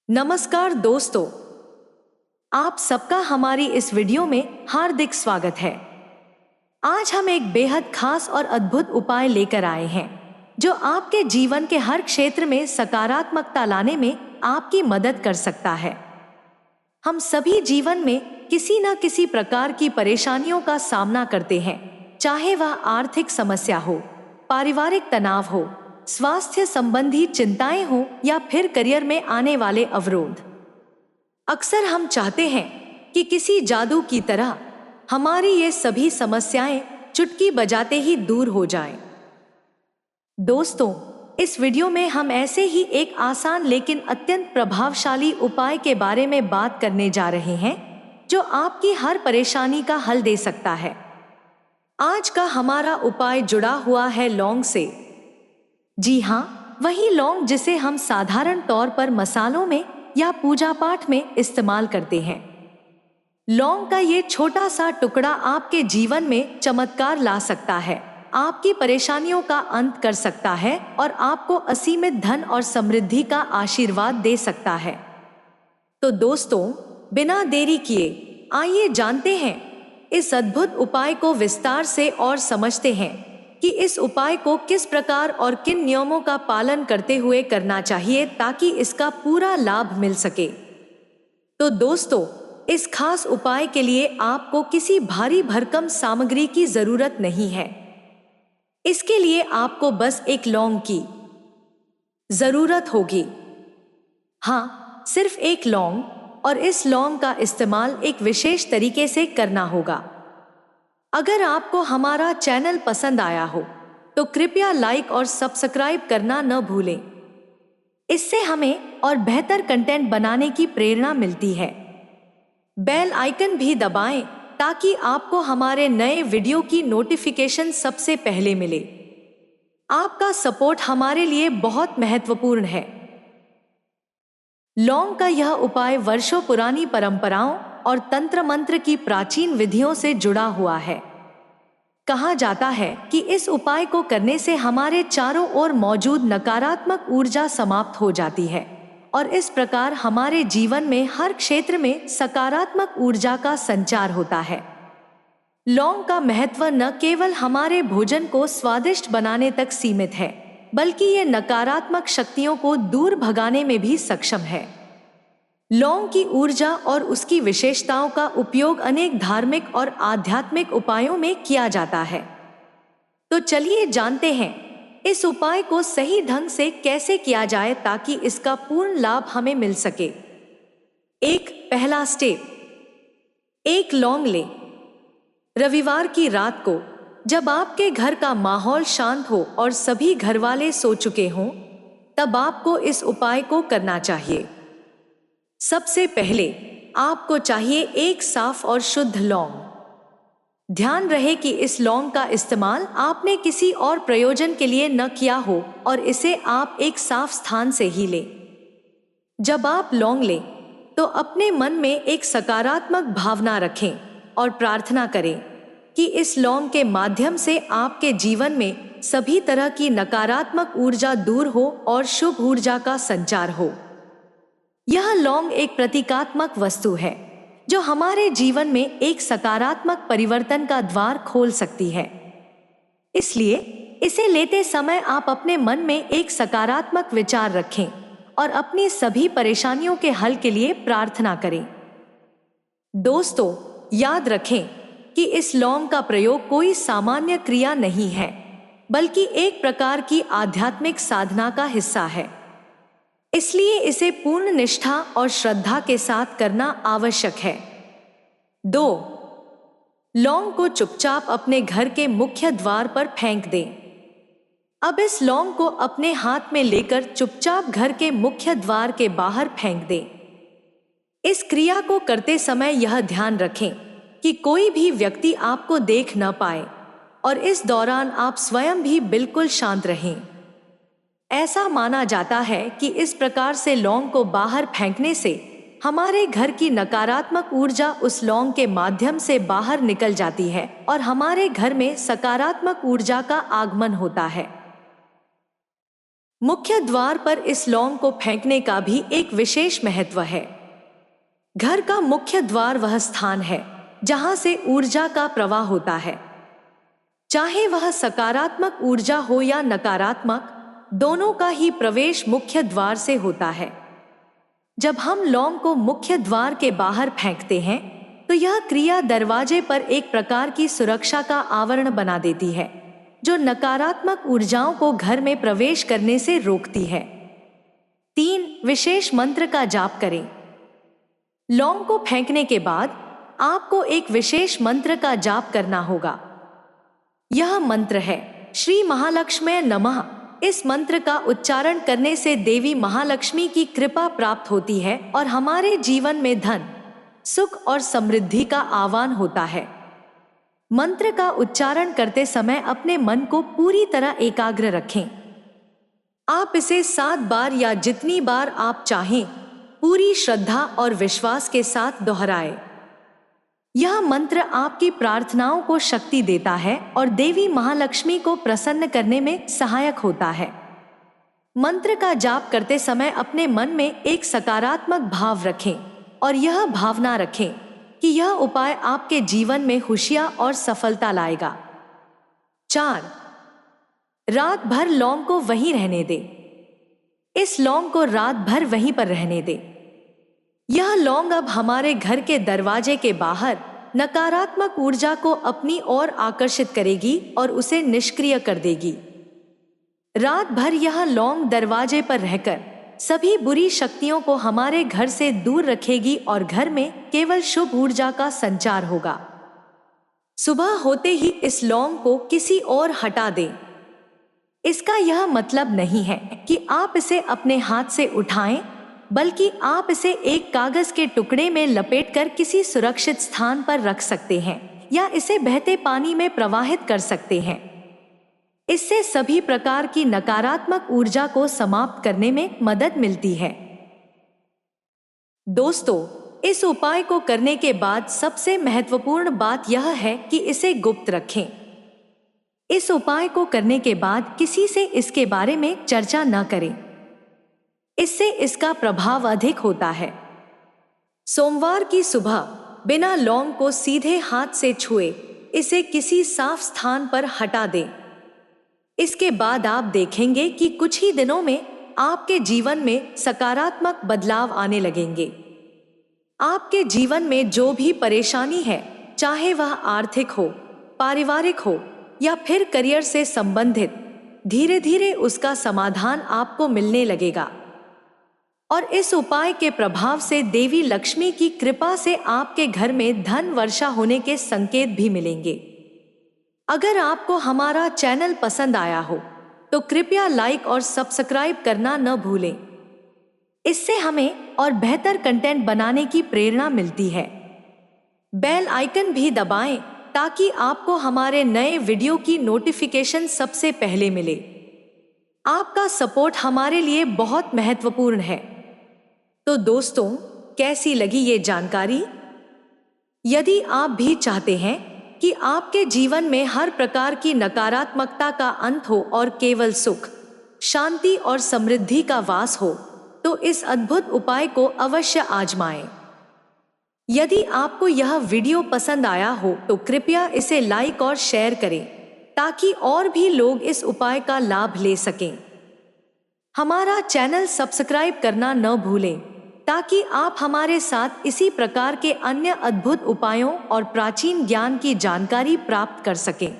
नमस्कार दोस्तों, आप सबका हमारी इस वीडियो में हार्दिक स्वागत है। आज हम एक बेहद खास और अद्भुत उपाय लेकर आए हैं जो आपके जीवन के हर क्षेत्र में सकारात्मकता लाने में आपकी मदद कर सकता है। हम सभी जीवन में किसी न किसी प्रकार की परेशानियों का सामना करते हैं, चाहे वह आर्थिक समस्या हो, पारिवारिक तनाव हो, स्वास्थ्य संबंधी चिंताएं हो या फिर करियर में आने वाले अवरोध। अक्सर हम चाहते हैं कि किसी जादू की तरह हमारी ये सभी समस्याएं चुटकी बजाते ही दूर हो जाएं। दोस्तों, इस वीडियो में हम ऐसे ही एक आसान लेकिन अत्यंत प्रभावशाली उपाय के बारे में बात करने जा रहे हैं जो आपकी हर परेशानी का हल दे सकता है। आज का हमारा उपाय जुड़ा हुआ है लौंग से। जी हाँ, वही लौंग जिसे हम साधारण तौर पर मसालों में या पूजा पाठ में इस्तेमाल करते हैं। लौंग का ये छोटा सा टुकड़ा आपके जीवन में चमत्कार ला सकता है, आपकी परेशानियों का अंत कर सकता है और आपको असीमित धन और समृद्धि का आशीर्वाद दे सकता है। तो दोस्तों, बिना देरी किए आइए जानते हैं इस अद्भुत उपाय को विस्तार से और समझते हैं कि इस उपाय को किस प्रकार और किन नियमों का पालन करते हुए करना चाहिए ताकि इसका पूरा लाभ मिल सके। तो दोस्तों, इस खास उपाय के लिए आपको किसी भारी भरकम सामग्री की जरूरत नहीं है। इसके लिए आपको बस एक लौंग की जरूरत होगी। हाँ, सिर्फ एक लौंग, और इस लौंग का इस्तेमाल एक विशेष तरीके से करना होगा। अगर आपको हमारा चैनल पसंद आया हो तो कृपया लाइक और सब्सक्राइब करना न भूलें। इससे हमें और बेहतर कंटेंट बनाने की प्रेरणा मिलती है। बेल आइकन भी दबाएं ताकि आपको हमारे नए वीडियो की नोटिफिकेशन सबसे पहले मिले। आपका सपोर्ट हमारे लिए बहुत महत्वपूर्ण है। लौंग का यह उपाय वर्षों पुरानी परंपराओं और तंत्र मंत्र की प्राचीन विधियों से जुड़ा हुआ है। कहा जाता है कि इस उपाय को करने से हमारे चारों ओर मौजूद नकारात्मक ऊर्जा समाप्त हो जाती है और इस प्रकार हमारे जीवन में हर क्षेत्र में सकारात्मक ऊर्जा का संचार होता है। लौंग का महत्व न केवल हमारे भोजन को स्वादिष्ट बनाने तक सीमित है, बल्कि ये नकारात्मक शक्तियों को दूर भगाने में भी सक्षम है। लौंग की ऊर्जा और उसकी विशेषताओं का उपयोग अनेक धार्मिक और आध्यात्मिक उपायों में किया जाता है। तो चलिए जानते हैं इस उपाय को सही ढंग से कैसे किया जाए ताकि इसका पूर्ण लाभ हमें मिल सके। पहला स्टेप, एक लौंग लें। रविवार की रात को जब आपके घर का माहौल शांत हो और सभी घरवाले सो चुके हों, तब आपको इस उपाय को करना चाहिए। सबसे पहले आपको चाहिए एक साफ और शुद्ध लौंग। ध्यान रहे कि इस लौंग का इस्तेमाल आपने किसी और प्रयोजन के लिए न किया हो और इसे आप एक साफ स्थान से ही लें। जब आप लौंग लें तो अपने मन में एक सकारात्मक भावना रखें और प्रार्थना करें कि इस लौंग के माध्यम से आपके जीवन में सभी तरह की नकारात्मक ऊर्जा दूर हो और शुभ ऊर्जा का संचार हो। यह लौंग एक प्रतीकात्मक वस्तु है जो हमारे जीवन में एक सकारात्मक परिवर्तन का द्वार खोल सकती है। इसलिए इसे लेते समय आप अपने मन में एक सकारात्मक विचार रखें और अपनी सभी परेशानियों के हल के लिए प्रार्थना करें। दोस्तों, याद रखें कि इस लौंग का प्रयोग कोई सामान्य क्रिया नहीं है, बल्कि एक प्रकार की आध्यात्मिक साधना का हिस्सा है। इसलिए इसे पूर्ण निष्ठा और श्रद्धा के साथ करना आवश्यक है। 2. लौंग को चुपचाप अपने घर के मुख्य द्वार पर फेंक दें। अब इस लौंग को अपने हाथ में लेकर चुपचाप घर के मुख्य द्वार के बाहर फेंक दें। इस क्रिया को करते समय यह ध्यान रखें कि कोई भी व्यक्ति आपको देख न पाए और इस दौरान आप स्वयं भी बिल्कुल शांत रहें। ऐसा माना जाता है कि इस प्रकार से लौंग को बाहर फेंकने से हमारे घर की नकारात्मक ऊर्जा उस लौंग के माध्यम से बाहर निकल जाती है और हमारे घर में सकारात्मक ऊर्जा का आगमन होता है। मुख्य द्वार पर इस लौंग को फेंकने का भी एक विशेष महत्व है। घर का मुख्य द्वार वह स्थान है जहां से ऊर्जा का प्रवाह होता है, चाहे वह सकारात्मक ऊर्जा हो या नकारात्मक, दोनों का ही प्रवेश मुख्य द्वार से होता है। जब हम लौंग को मुख्य द्वार के बाहर फेंकते हैं तो यह क्रिया दरवाजे पर एक प्रकार की सुरक्षा का आवरण बना देती है, जो नकारात्मक ऊर्जाओं को घर में प्रवेश करने से रोकती है। 3. विशेष मंत्र का जाप करें। लौंग को फेंकने के बाद आपको एक विशेष मंत्र का जाप करना होगा। यह मंत्र है श्री महालक्ष्मी नमः। इस मंत्र का उच्चारण करने से देवी महालक्ष्मी की कृपा प्राप्त होती है और हमारे जीवन में धन, सुख और समृद्धि का आह्वान होता है। मंत्र का उच्चारण करते समय अपने मन को पूरी तरह एकाग्र रखें। आप इसे 7 बार या जितनी बार आप चाहें पूरी श्रद्धा और विश्वास के साथ दोहराएं। यह मंत्र आपकी प्रार्थनाओं को शक्ति देता है और देवी महालक्ष्मी को प्रसन्न करने में सहायक होता है। मंत्र का जाप करते समय अपने मन में एक सकारात्मक भाव रखें और यह भावना रखें कि यह उपाय आपके जीवन में खुशियां और सफलता लाएगा। 4. रात भर लौंग को वहीं रहने दें। इस लौंग को रात भर वहीं पर रहने दें। यह लौंग अब हमारे घर के दरवाजे के बाहर नकारात्मक ऊर्जा को अपनी ओर आकर्षित करेगी और उसे निष्क्रिय कर देगी। रात भर यह लौंग दरवाजे पर रहकर सभी बुरी शक्तियों को हमारे घर से दूर रखेगी और घर में केवल शुभ ऊर्जा का संचार होगा। सुबह होते ही इस लौंग को किसी और हटा दें। इसका यह मतलब नहीं है कि आप इसे अपने हाथ से उठाएं, बल्कि आप इसे एक कागज के टुकड़े में लपेटकर किसी सुरक्षित स्थान पर रख सकते हैं या इसे बहते पानी में प्रवाहित कर सकते हैं। इससे सभी प्रकार की नकारात्मक ऊर्जा को समाप्त करने में मदद मिलती है। दोस्तों, इस उपाय को करने के बाद सबसे महत्वपूर्ण बात यह है कि इसे गुप्त रखें। इस उपाय को करने के बाद किसी से इसके बारे में चर्चा न करें, इससे इसका प्रभाव अधिक होता है। सोमवार की सुबह बिना लौंग को सीधे हाथ से छुए इसे किसी साफ स्थान पर हटा दें। इसके बाद आप देखेंगे कि कुछ ही दिनों में आपके जीवन में सकारात्मक बदलाव आने लगेंगे। आपके जीवन में जो भी परेशानी है, चाहे वह आर्थिक हो, पारिवारिक हो या फिर करियर से संबंधित, धीरे धीरे उसका समाधान आपको मिलने लगेगा। और इस उपाय के प्रभाव से देवी लक्ष्मी की कृपा से आपके घर में धन वर्षा होने के संकेत भी मिलेंगे। अगर आपको हमारा चैनल पसंद आया हो तो कृपया लाइक और सब्सक्राइब करना न भूलें। इससे हमें और बेहतर कंटेंट बनाने की प्रेरणा मिलती है। बेल आइकन भी दबाएं ताकि आपको हमारे नए वीडियो की नोटिफिकेशन सबसे पहले मिले। आपका सपोर्ट हमारे लिए बहुत महत्वपूर्ण है। तो दोस्तों, कैसी लगी ये जानकारी? यदि आप भी चाहते हैं कि आपके जीवन में हर प्रकार की नकारात्मकता का अंत हो और केवल सुख, शांति और समृद्धि का वास हो, तो इस अद्भुत उपाय को अवश्य आजमाएं। यदि आपको यह वीडियो पसंद आया हो तो कृपया इसे लाइक और शेयर करें ताकि और भी लोग इस उपाय का लाभ ले सकें। हमारा चैनल सब्सक्राइब करना न भूलें ताकि आप हमारे साथ इसी प्रकार के अन्य अद्भुत उपायों और प्राचीन ज्ञान की जानकारी प्राप्त कर सकें।